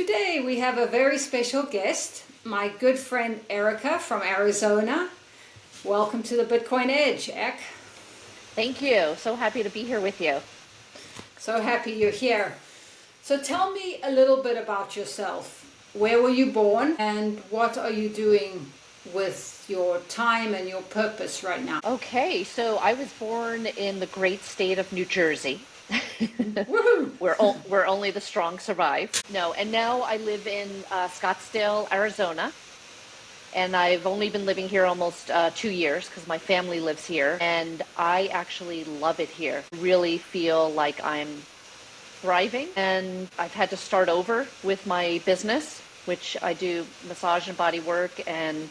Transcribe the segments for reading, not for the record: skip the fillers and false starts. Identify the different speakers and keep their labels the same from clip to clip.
Speaker 1: Today we have a very special guest, my good friend Erika from Arizona. Welcome to the Bitcoin Edge, Ek.
Speaker 2: Thank you. So happy to be here with you.
Speaker 1: So happy you're here. So tell me a little bit about yourself. Where were you born and what are you doing with your time and your purpose right now?
Speaker 2: Okay, so I was born in the great state of New Jersey.
Speaker 1: Woohoo!
Speaker 2: Where only the strong survive. No, and now I live in Scottsdale, Arizona. And I've only been living here almost 2 years because my family lives here. And I actually love it here. Really feel like I'm thriving. And I've had to start over with my business, which I do massage and body work and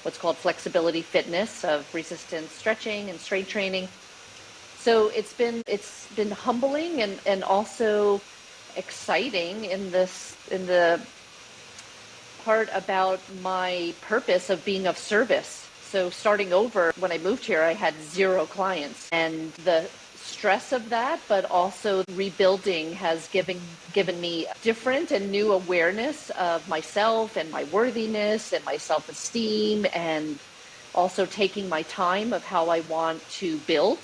Speaker 2: what's called flexibility fitness of resistance stretching and strength training. So it's been humbling and also exciting in the part about my purpose of being of service. So starting over, when I moved here, I had 0 clients, and the stress of that, but also rebuilding has given me different and new awareness of myself and my worthiness and my self-esteem, and also taking my time of how I want to build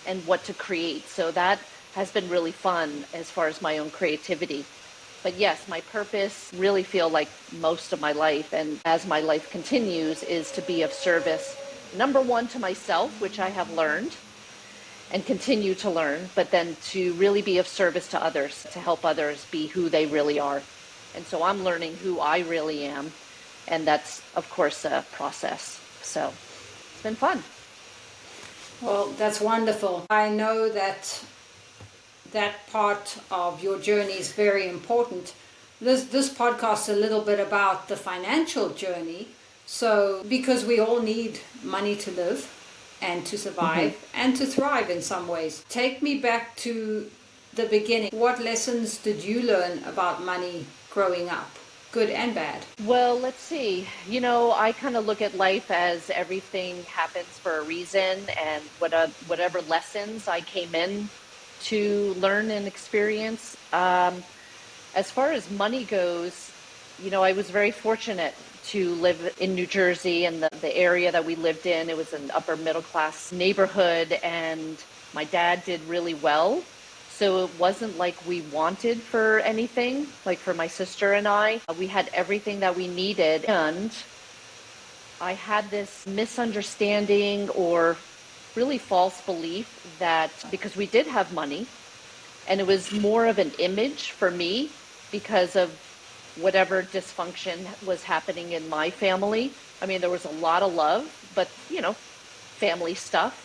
Speaker 2: and what to create. So that has been really fun as far as my own creativity. But yes, my purpose, really feel like most of my life, and as my life continues, is to be of service, number one, to myself, which I have learned and continue to learn, but then to really be of service to others, to help others be who they really are. And so I'm learning who I really am. And that's, of course, a process. So it's been fun.
Speaker 1: Well, that's wonderful. I know that part of your journey is very important. This podcast is a little bit about the financial journey. So, because we all need money to live and to survive and to thrive in some ways. Take me back to the beginning. What lessons did you learn about money growing up? Good and bad?
Speaker 2: Well, let's see. I kind of look at life as everything happens for a reason, and whatever lessons I came in to learn and experience. As far as money goes, I was very fortunate to live in New Jersey, and the area that we lived in, it was an upper middle class neighborhood, and my dad did really well. So it wasn't like we wanted for anything, like for my sister and I. We had everything that we needed. And I had this misunderstanding or really false belief that because we did have money, and it was more of an image for me because of whatever dysfunction was happening in my family. I mean, there was a lot of love, but, family stuff.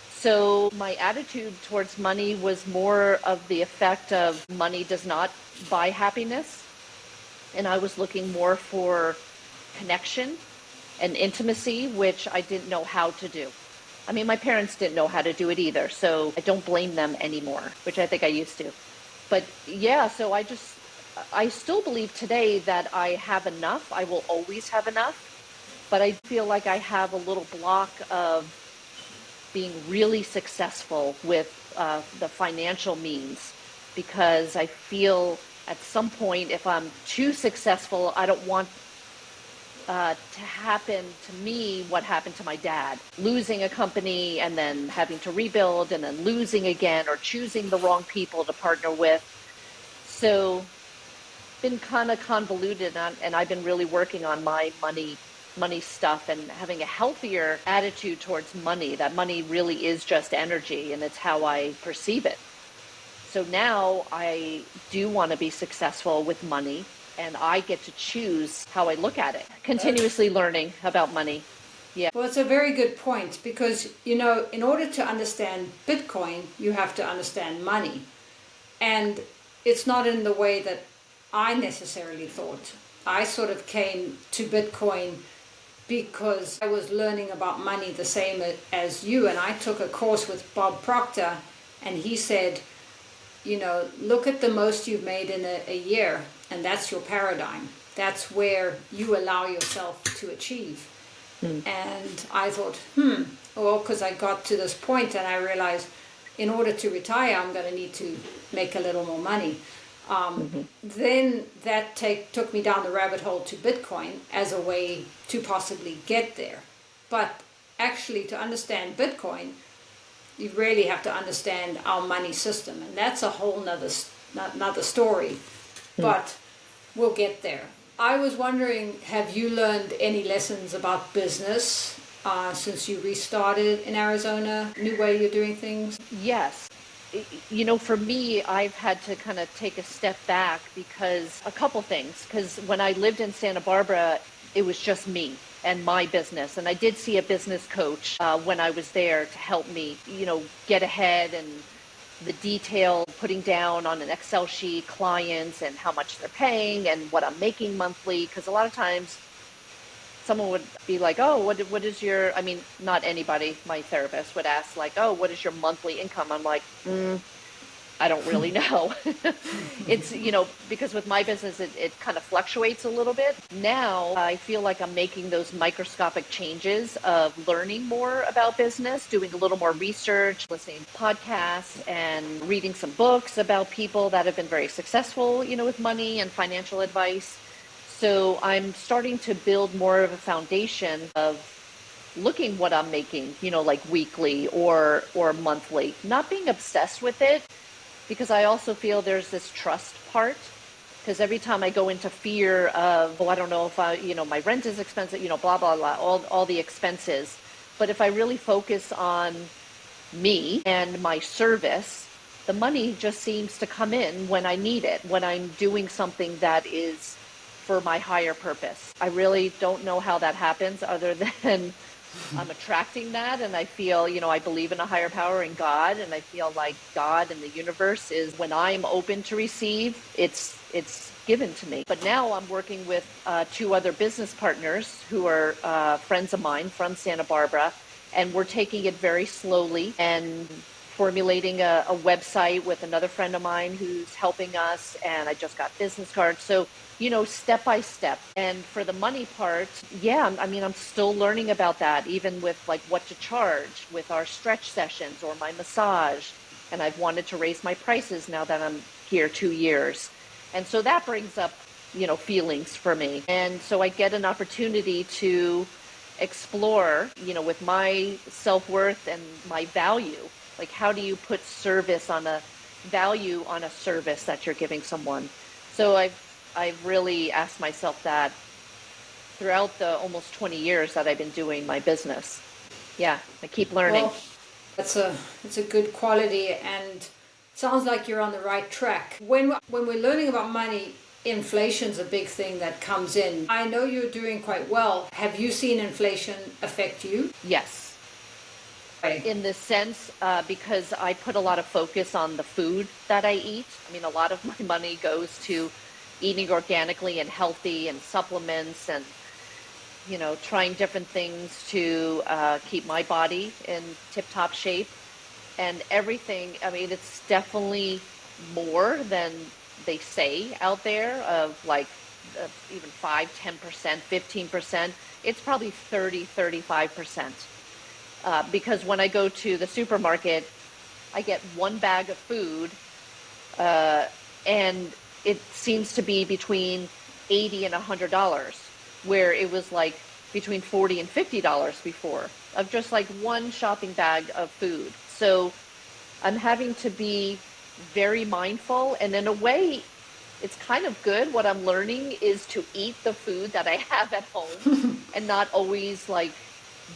Speaker 2: So my attitude towards money was more of the effect of money does not buy happiness. And I was looking more for connection and intimacy, which I didn't know how to do. I mean, my parents didn't know how to do it either, so I don't blame them anymore, which I think I used to. But yeah, so I still believe today that I have enough. I will always have enough, but I feel like I have a little block of being really successful with the financial means, because I feel at some point if I'm too successful, I don't want to happen to me what happened to my dad, losing a company and then having to rebuild and then losing again, or choosing the wrong people to partner with. So been kind of convoluted, and I've been really working on my money stuff and having a healthier attitude towards money, that money really is just energy and it's how I perceive it. So now I do want to be successful with money, and I get to choose how I look at it. Continuously learning about money. Yeah.
Speaker 1: Well, it's a very good point, because, in order to understand Bitcoin, you have to understand money. And it's not in the way that I necessarily thought. I sort of came to Bitcoin because I was learning about money the same as you, and I took a course with Bob Proctor, and he said, look at the most you've made in a year, and that's your paradigm. That's where you allow yourself to achieve. And I thought, because I got to this point and I realized in order to retire, I'm going to need to make a little more money. Then that took me down the rabbit hole to Bitcoin as a way to possibly get there. But actually, to understand Bitcoin, you really have to understand our money system, and that's a whole nother story. But we'll get there. I was wondering, have you learned any lessons about business since you restarted in Arizona? New way you're doing things?
Speaker 2: Yes. For me, I've had to kind of take a step back because a couple things. Because when I lived in Santa Barbara, it was just me and my business. And I did see a business coach when I was there to help me, get ahead and the detail, putting down on an Excel sheet clients and how much they're paying and what I'm making monthly. Because a lot of times someone would be like, oh, what is your, not anybody, my therapist would ask like, oh, what is your monthly income? I'm like, I don't really know. It's, because with my business, it kind of fluctuates a little bit. Now I feel like I'm making those microscopic changes of learning more about business, doing a little more research, listening to podcasts and reading some books about people that have been very successful, with money and financial advice. So I'm starting to build more of a foundation of looking what I'm making, like weekly or monthly, not being obsessed with it, because I also feel there's this trust part. Because every time I go into fear of, I don't know if my rent is expensive, blah, blah, blah, all the expenses. But if I really focus on me and my service, the money just seems to come in when I need it, when I'm doing something that is for my higher purpose. I really don't know how that happens other than I'm attracting that, and I feel, I believe in a higher power, in God, and I feel like God and the universe is, when I'm open to receive, it's given to me. But now I'm working with 2 other business partners who are friends of mine from Santa Barbara, and we're taking it very slowly and formulating a website with another friend of mine who's helping us, and I just got business cards. So step by step. And for the money part, I'm still learning about that, even with like what to charge with our stretch sessions or my massage. And I've wanted to raise my prices now that I'm here 2 years. And so that brings up, feelings for me. And so I get an opportunity to explore, with my self-worth and my value, like how do you put service on a value on a service that you're giving someone? So I've really asked myself that throughout the almost 20 years that I've been doing my business. Yeah, I keep learning.
Speaker 1: Well, it's a good quality, and sounds like you're on the right track. When we're learning about money, inflation's a big thing that comes in. I know you're doing quite well. Have you seen inflation affect you?
Speaker 2: Yes. In the sense, because I put a lot of focus on the food that I eat. A lot of my money goes to eating organically and healthy and supplements and, trying different things to keep my body in tip-top shape and everything. It's definitely more than they say out there of like even 5, 10%, 15%. It's probably 30, 35%. Because when I go to the supermarket, I get 1 bag of food and it seems to be between $80 and $100, where it was like between $40 and $50 before, of just like 1 shopping bag of food. So I'm having to be very mindful, and in a way, it's kind of good. What I'm learning is to eat the food that I have at home and not always like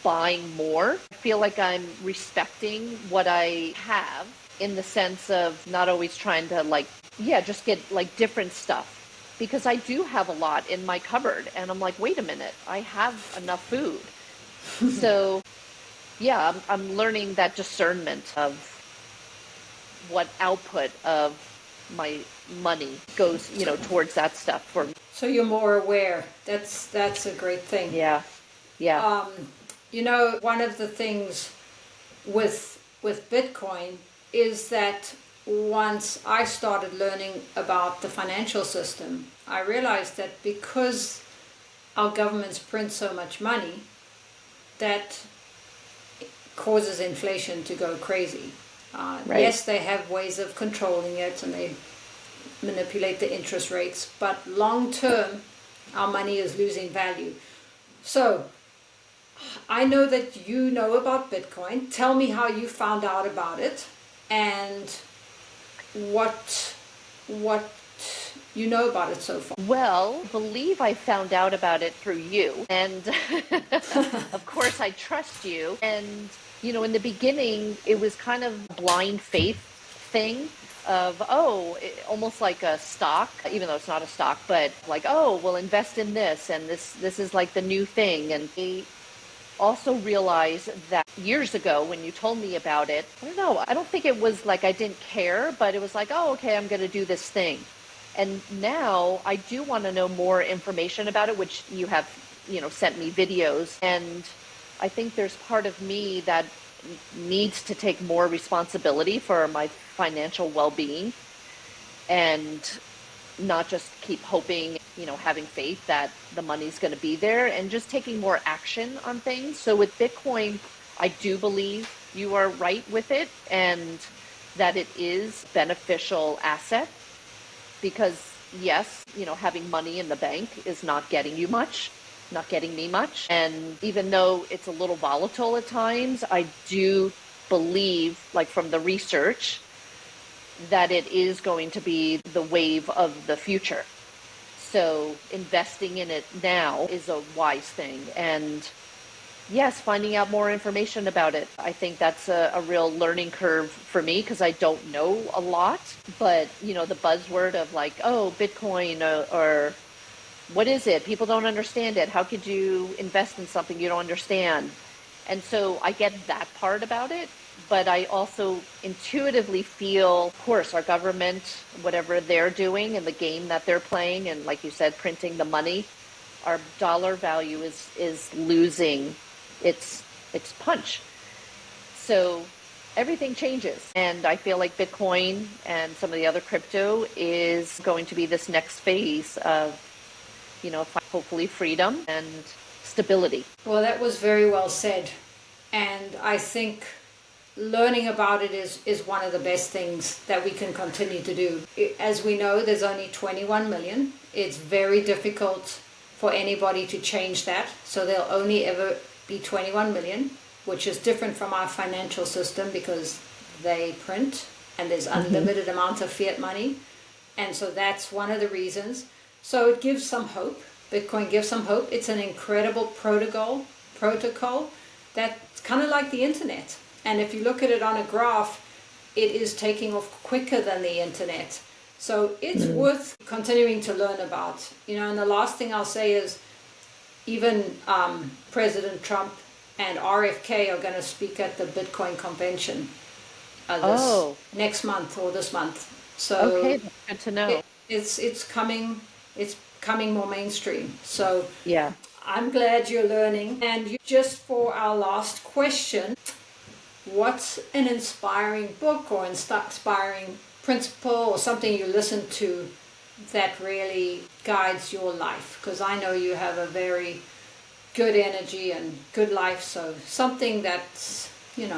Speaker 2: buying more. I feel like I'm respecting what I have in the sense of not always trying to just get like different stuff, because I do have a lot in my cupboard and I'm like, wait a minute, I have enough food. So yeah, I'm learning that discernment of what output of my money goes, towards that stuff for me.
Speaker 1: So you're more aware. That's a great thing.
Speaker 2: Yeah. Yeah.
Speaker 1: One of the things with Bitcoin is that once I started learning about the financial system, I realized that because our governments print so much money, that causes inflation to go crazy.
Speaker 2: Right.
Speaker 1: Yes, they have ways of controlling it, and they manipulate the interest rates, but long term, our money is losing value. So I know that you know about Bitcoin. Tell me how you found out about it and what you know about it so far.
Speaker 2: Well, I believe I found out about it through you. And of course, I trust you. And, in the beginning, it was kind of a blind faith thing of, almost like a stock, even though it's not a stock, but like, we'll invest in this. And this is like the new thing. And I also realized that years ago when you told me about it, I don't know, I don't think it was like I didn't care, but it was like, okay, I'm going to do this thing. And now I do want to know more information about it, which you have, sent me videos. And I think there's part of me that needs to take more responsibility for my financial well-being and not just keep hoping, having faith that the money's going to be there, and just taking more action on things. So with Bitcoin, I do believe you are right with it and that it is beneficial asset. Because yes, having money in the bank is not getting you much, not getting me much. And even though it's a little volatile at times, I do believe, like from the research, that it is going to be the wave of the future. So investing in it now is a wise thing. And yes, finding out more information about it. I think that's a real learning curve for me because I don't know a lot. But, the buzzword of like, Bitcoin or what is it? People don't understand it. How could you invest in something you don't understand? And so I get that part about it. But I also intuitively feel, of course, our government, whatever they're doing and the game that they're playing, and like you said, printing the money, our dollar value is losing its punch. So everything changes. And I feel like Bitcoin and some of the other crypto is going to be this next phase of, hopefully freedom and stability.
Speaker 1: Well, that was very well said. And I think learning about it is one of the best things that we can continue to do. As we know, there's only 21 million. It's very difficult for anybody to change that. So there'll only ever be 21 million, which is different from our financial system because they print and there's unlimited amounts of fiat money. And so that's one of the reasons. So it gives some hope. Bitcoin gives some hope. It's an incredible protocol that's kind of like the internet. And if you look at it on a graph, it is taking off quicker than the internet. So it's worth continuing to learn about. And the last thing I'll say is even President Trump and RFK are going to speak at the Bitcoin convention next month or this month. So
Speaker 2: okay, that's good to know.
Speaker 1: It's coming more mainstream. So
Speaker 2: yeah,
Speaker 1: I'm glad you're learning. And just for our last question, what's an inspiring book or inspiring principle or something you listen to that really guides your life? Because I know you have a very good energy and good life, so something that's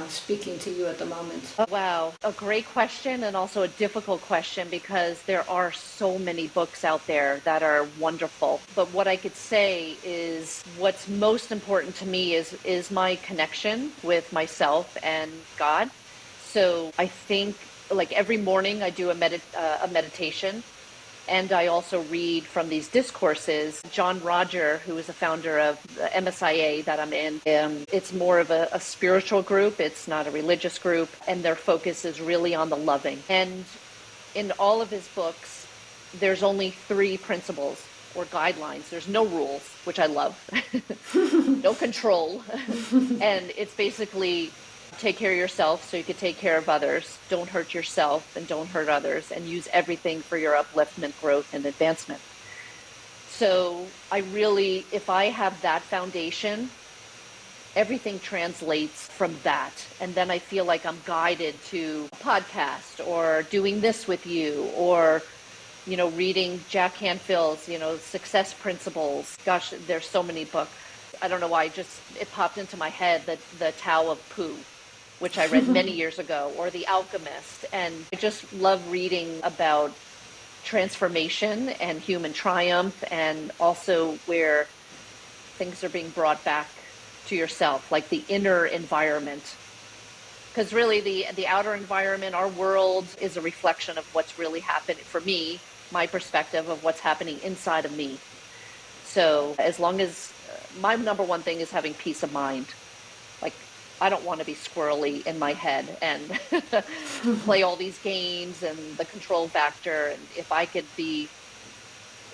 Speaker 1: speaking to you at the moment.
Speaker 2: Wow, a great question and also a difficult question because there are so many books out there that are wonderful. But what I could say is what's most important to me is my connection with myself and God. So I think like every morning I do a meditation. And I also read from these discourses. John Roger, who is the founder of the MSIA that I'm in, it's more of a spiritual group. It's not a religious group. And their focus is really on the loving. And in all of his books, there's only 3 principles or guidelines. There's no rules, which I love. No control. And it's basically take care of yourself so you can take care of others. Don't hurt yourself and don't hurt others, and use everything for your upliftment, growth, and advancement. So I really, if I have that foundation, everything translates from that. And then I feel like I'm guided to a podcast or doing this with you or, reading Jack Canfield's, Success Principles. Gosh, there's so many books. I don't know why, it popped into my head that the Tao of Pooh, which I read many years ago, or The Alchemist. And I just love reading about transformation and human triumph, and also where things are being brought back to yourself, like the inner environment. Because really the outer environment, our world, is a reflection of what's really happening, for me, my perspective of what's happening inside of me. So as long as my number one thing is having peace of mind. Like, I don't want to be squirrely in my head and play all these games and the control factor. And if I could be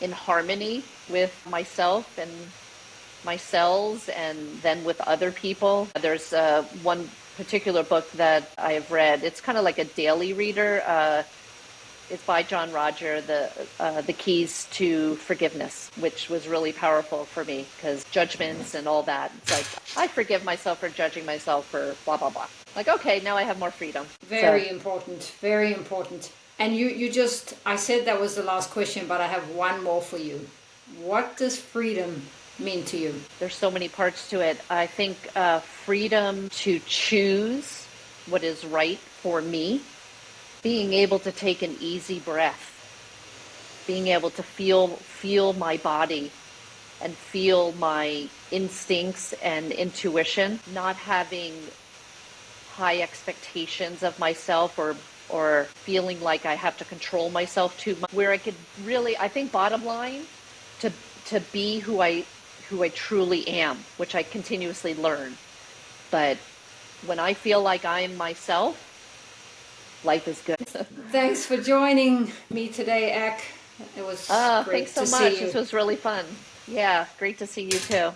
Speaker 2: in harmony with myself and my cells and then with other people. There's one particular book that I have read. It's kind of like a daily reader. It's by John Roger, the Keys to Forgiveness, which was really powerful for me because judgments and all that. It's like, I forgive myself for judging myself for blah, blah, blah. Like, okay, now I have more freedom.
Speaker 1: Very important, very important. And you just, I said that was the last question, but I have one more for you. What does freedom mean to you?
Speaker 2: There's so many parts to it. I think freedom to choose what is right for me. Being able to take an easy breath, being able to feel my body and feel my instincts and intuition, not having high expectations of myself or feeling like I have to control myself too much, where I could really, I think bottom line, to be who I truly am, which I continuously learn. But when I feel like I am myself, life is good.
Speaker 1: Thanks for joining me today, Ek. It was great
Speaker 2: thanks so
Speaker 1: to
Speaker 2: much.
Speaker 1: see you.
Speaker 2: This was really fun. Yeah, great to see you too.